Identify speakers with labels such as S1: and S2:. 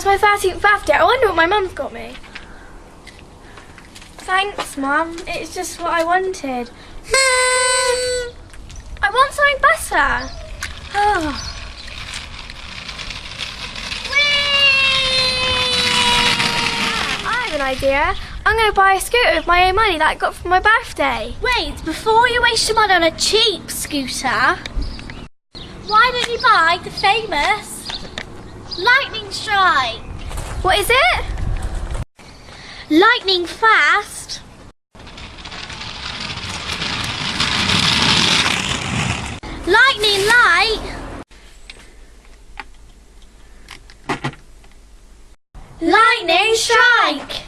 S1: it's my 13th birthday. I wonder what my mum's got me. Thanks, Mum. It's just what I wanted. I want something better. Oh. I have an idea. I'm going to buy a scooter with my own money that I got for my birthday.
S2: Wait, before you waste your money on a cheap scooter, why don't you buy the famous lightning strike?
S1: What is it?
S2: Lightning fast. Lightning light. Lightning strike.